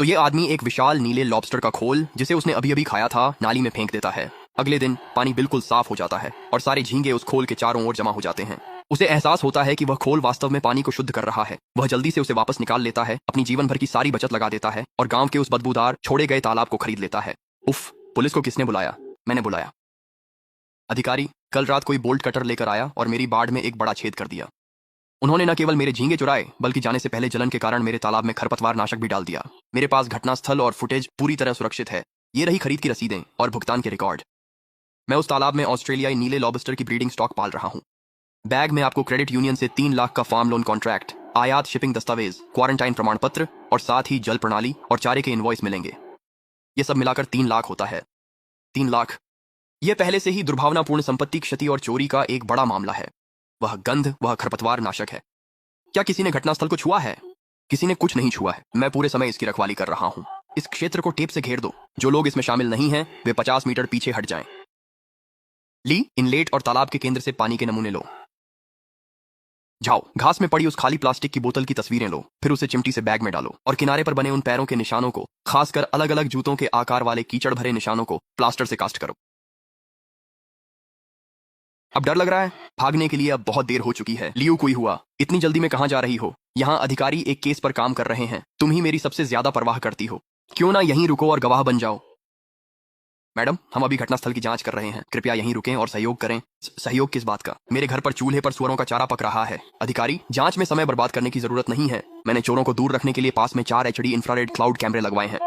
तो ये आदमी एक विशाल नीले लॉबस्टर का खोल जिसे उसने अभी अभी खाया था नाली में फेंक देता है। अगले दिन पानी बिल्कुल साफ हो जाता है और सारे झींगे उस खोल के चारों ओर जमा हो जाते हैं। उसे एहसास होता है कि वह खोल वास्तव में पानी को शुद्ध कर रहा है। वह जल्दी से उसे वापस निकाल लेता है, अपनी जीवन भर की सारी बचत लगा देता है और गांव के उस बदबूदार छोड़े गए तालाब को खरीद लेता है। उफ, पुलिस को किसने बुलाया? मैंने बुलाया। अधिकारी कल रात कोई बोल्ट कटर लेकर आया और मेरी बाड़ में एक बड़ा छेद कर दिया। उन्होंने न केवल मेरे झींगे चुराए बल्कि जाने से पहले जलन के कारण मेरे तालाब में खरपतवार नाशक भी डाल दिया। मेरे पास घटनास्थल और फुटेज पूरी तरह सुरक्षित है। ये रही खरीद की रसीदें और भुगतान के रिकॉर्ड। मैं उस तालाब में ऑस्ट्रेलियाई नीले लॉबस्टर की ब्रीडिंग स्टॉक पाल रहा हूँ। बैग में आपको क्रेडिट यूनियन से 3 लाख का फार्म लोन कॉन्ट्रैक्ट, आयात शिपिंग दस्तावेज, क्वारंटाइन प्रमाण पत्र और साथ ही जल प्रणाली और चारे के इनवॉइस मिलेंगे। ये सब मिलाकर 3 लाख होता है। 3 लाख। यह पहले से ही दुर्भावनापूर्ण संपत्ति क्षति और चोरी का एक बड़ा मामला है। वह गंध, वह खरपतवार नाशक है। क्या किसी ने घटनास्थल को छुआ है? किसी ने कुछ नहीं छुआ है। मैं पूरे समय इसकी रखवाली कर रहा हूँ। इस क्षेत्र को टेप से घेर दो। जो लोग इसमें शामिल नहीं हैं वे 50 मीटर पीछे हट जाएं। ली, इनलेट और तालाब के केंद्र से पानी के नमूने लो। जाओ, घास में पड़ी उस खाली प्लास्टिक की बोतल की तस्वीरें लो, फिर उसे चिमटी से बैग में डालो और किनारे पर बने उन पैरों के निशानों को, खासकर अलग अलग जूतों के आकार वाले कीचड़ भरे निशानों को प्लास्टर से कास्ट करो। अब डर लग रहा है? भागने के लिए अब बहुत देर हो चुकी है। लियो, कोई हुआ? इतनी जल्दी में कहां जा रही हो? यहाँ अधिकारी एक केस पर काम कर रहे हैं। तुम ही मेरी सबसे ज्यादा परवाह करती हो। क्यों ना यहीं रुको और गवाह बन जाओ। मैडम, हम अभी घटनास्थल की जांच कर रहे हैं। कृपया यहीं रुकें और सहयोग करें। सहयोग किस बात का? मेरे घर पर चूल्हे पर सुअरों का चारा पक रहा है। अधिकारी, जांच में समय बर्बाद करने की जरूरत नहीं है। मैंने चोरों को दूर रखने के लिए पास में 4 HD इंफ्रारेड क्लाउड कैमरे लगवाए हैं।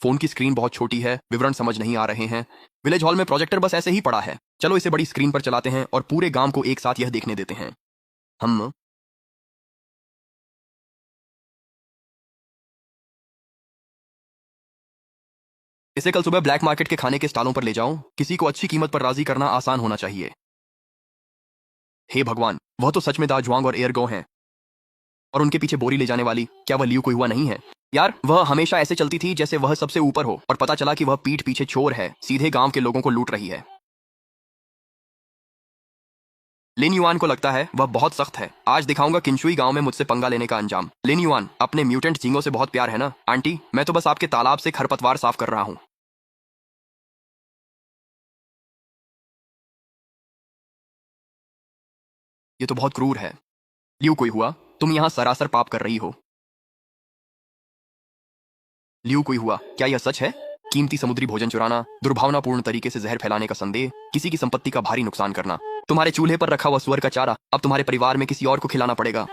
फोन की स्क्रीन बहुत छोटी है, विवरण समझ नहीं आ रहे हैं। विलेज हॉल में प्रोजेक्टर बस ऐसे ही पड़ा है। चलो इसे बड़ी स्क्रीन पर चलाते हैं और पूरे गांव को एक साथ यह देखने देते हैं। हम इसे कल सुबह ब्लैक मार्केट के खाने के स्टॉलों पर ले जाओ। किसी को अच्छी कीमत पर राजी करना आसान होना चाहिए। हे भगवान, वह तो सच में दा जुआंग और एयरगो हैं। और उनके पीछे बोरी ले जाने वाली, क्या वह लियू कोई हुआ नहीं है? यार, वह हमेशा ऐसे चलती थी जैसे वह सबसे ऊपर हो और पता चला कि वह पीठ पीछे चोर है, सीधे गांव के लोगों को लूट रही है। लिन युआन को लगता है वह बहुत सख्त है। आज दिखाऊंगा किंशुई गांव में मुझसे पंगा लेने का अंजाम। लिन युआन, अपने म्यूटेंट झींगों से बहुत प्यार है ना? आंटी, मैं तो बस आपके तालाब से खरपतवार साफ कर रहा हूं। ये तो बहुत क्रूर है। लियू, कोई हुआ? तुम यहाँ सरासर पाप कर रही हो। लियू, कोई हुआ? क्या यह सच है? कीमती समुद्री भोजन चुराना, दुर्भावनापूर्ण तरीके से जहर फैलाने का संदेह, किसी की संपत्ति का भारी नुकसान करना, तुम्हारे चूल्हे पर रखा हुआ सुअर का चारा अब तुम्हारे परिवार में किसी और को खिलाना पड़ेगा।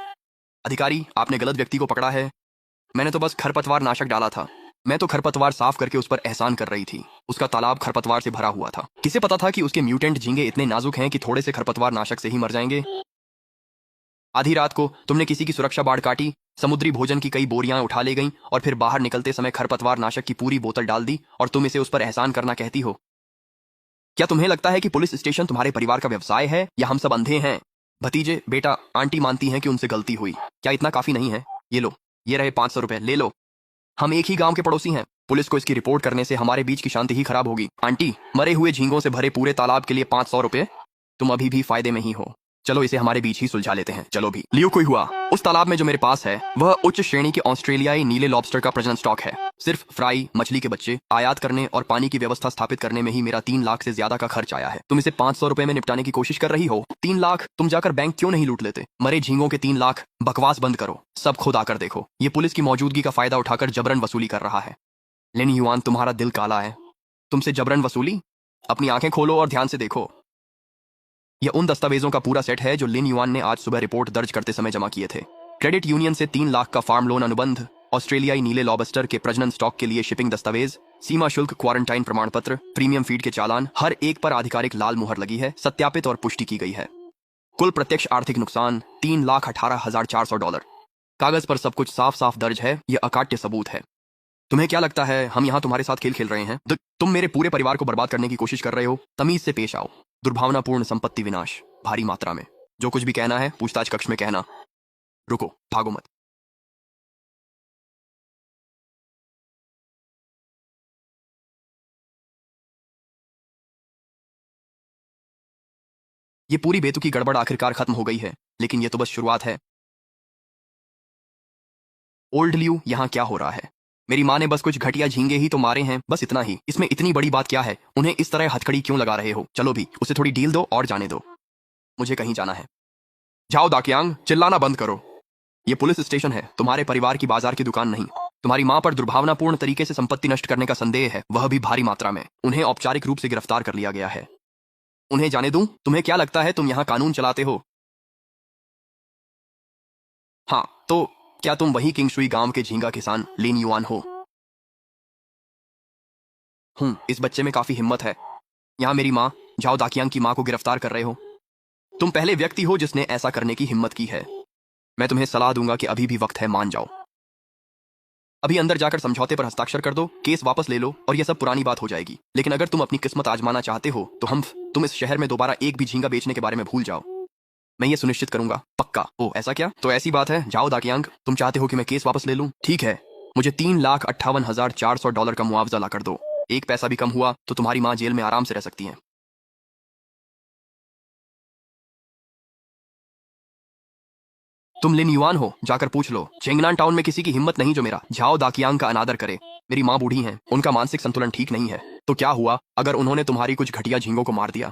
अधिकारी, आपने गलत व्यक्ति को पकड़ा है। मैंने तो बस खरपतवार नाशक डाला था। मैं तो खरपतवार साफ करके उस पर एहसान कर रही थी। उसका तालाब खरपतवार से भरा हुआ था। किसे पता था कि उसके म्यूटेंट झींगे इतने नाजुक हैं कि थोड़े से खरपतवार नाशक से ही मर जाएंगे। आधी रात को तुमने किसी की सुरक्षा बाड़ काटी, समुद्री भोजन की कई बोरियां उठा ले गईं और फिर बाहर निकलते समय खरपतवार नाशक की पूरी बोतल डाल दी और तुम इसे उस पर एहसान करना कहती हो। क्या तुम्हें लगता है कि पुलिस स्टेशन तुम्हारे परिवार का व्यवसाय है या हम सब अंधे हैं? भतीजे, बेटा, आंटी मानती हैं कि उनसे गलती हुई। क्या इतना काफी नहीं है? ये लो, ये रहे 500 रुपए, ले लो। हम एक ही गांव के पड़ोसी हैं। पुलिस को इसकी रिपोर्ट करने से हमारे बीच की शांति ही खराब होगी। आंटी, मरे हुए झींगों से भरे पूरे तालाब के लिए 500 रुपए? तुम अभी भी फायदे में ही हो। चलो इसे हमारे बीच ही सुलझा लेते हैं। चलो भी। लियो, कोई हुआ? उस तालाब में जो मेरे पास है वह उच्च श्रेणी के ऑस्ट्रेलियाई नीले लॉबस्टर का प्रजनन स्टॉक है। सिर्फ फ्राई, मछली के बच्चे, आयात करने और पानी की व्यवस्था स्थापित करने में ही मेरा 3 लाख से ज्यादा का खर्च आया है। तुम इसे 500 रुपए में निपटाने की कोशिश कर रही हो। 3 लाख? तुम जाकर बैंक क्यों नहीं लूट लेते? मरे झींगों के 3 लाख? बकवास बंद करो। सब खुद आकर देखो। ये पुलिस की मौजूदगी का फायदा उठाकर जबरन वसूली कर रहा है। लिन युआन, तुम्हारा दिल काला है। तुमसे जबरन वसूली? अपनी आंखें खोलो और ध्यान से देखो। यह उन दस्तावेजों का पूरा सेट है जो लिन युआन ने आज सुबह रिपोर्ट दर्ज करते समय जमा किए थे। क्रेडिट यूनियन से 3 लाख का फार्म लोन अनुबंध, ऑस्ट्रेलियाई नीले लॉबस्टर के प्रजनन स्टॉक के लिए शिपिंग दस्तावेज, सीमा शुल्क, क्वारंटाइन प्रमाण पत्र, प्रीमियम फीड के चालान, हर एक पर आधिकारिक लाल मुहर लगी है, सत्यापित और पुष्टि की गई है। कुल प्रत्यक्ष आर्थिक नुकसान $3,18,400। कागज पर सब कुछ साफ साफ दर्ज है। यह अकाट्य सबूत है। तुम्हें क्या लगता है हम यहाँ तुम्हारे साथ खेल खेल रहे हैं? तुम मेरे पूरे परिवार को बर्बाद करने की कोशिश कर रहे हो। तमीज से पेश आओ। दुर्भावनापूर्ण संपत्ति विनाश, भारी मात्रा में। जो कुछ भी कहना है पूछताछ कक्ष में कहना। रुको, भागो मत। ये पूरी बेतुकी गड़बड़ आखिरकार खत्म हो गई है, लेकिन ये तो बस शुरुआत है। ओल्ड लियू, यहाँ क्या हो रहा है? मेरी माँ ने बस कुछ घटिया झींगे ही तो मारे हैं, बस इतना ही। इसमें इतनी बड़ी बात क्या है? उन्हें इस तरह हथकड़ी क्यों लगा रहे हो? चलो भी, उसे थोड़ी डील दो और जाने दो। मुझे कहीं जाना है। जाओ दाकियांग, चिल्लाना बंद करो। ये पुलिस स्टेशन है, तुम्हारे परिवार की बाजार की दुकान नहीं। तुम्हारी माँ पर दुर्भावनापूर्ण तरीके से संपत्ति नष्ट करने का संदेह है, वह भी भारी मात्रा में। उन्हें औपचारिक रूप से गिरफ्तार कर लिया गया है। उन्हें जाने दूं? तुम्हें क्या लगता है तुम यहाँ कानून चलाते हो? हाँ, तो क्या तुम वही किंगशुई गांव के झींगा किसान लिन युआन हो? इस बच्चे में काफी हिम्मत है। यहाँ मेरी माँ झाओ दाकियांग की माँ को गिरफ्तार कर रहे हो। तुम पहले व्यक्ति हो जिसने ऐसा करने की हिम्मत की है। मैं तुम्हें सलाह दूंगा कि अभी भी वक्त है, मान जाओ। अभी अंदर जाकर समझौते पर हस्ताक्षर कर दो, केस वापस ले लो और यह सब पुरानी बात हो जाएगी। लेकिन अगर तुम अपनी किस्मत आजमाना चाहते हो तो तुम इस शहर में दोबारा एक भी झींगा बेचने के बारे में भूल जाओ। मैं ये सुनिश्चित करूंगा, पक्का। ओ ऐसा क्या? तो ऐसी बात है जाओ दाकियांग, तुम चाहते हो कि मैं केस वापस ले लूं? ठीक है, मुझे $3,58,400 का मुआवजा ला कर दो। एक पैसा भी कम हुआ तो तुम्हारी माँ जेल में आराम से रह सकती है। तुम लिन युआन हो, जाकर पूछ लो। चेंगनान टाउन में किसी की हिम्मत नहीं जो मेरा झाओ दाकियांग का अनादर करे। मेरी माँ बूढ़ी हैं, उनका मानसिक संतुलन ठीक नहीं है। तो क्या हुआ अगर उन्होंने तुम्हारी कुछ घटिया झींगों को मार दिया?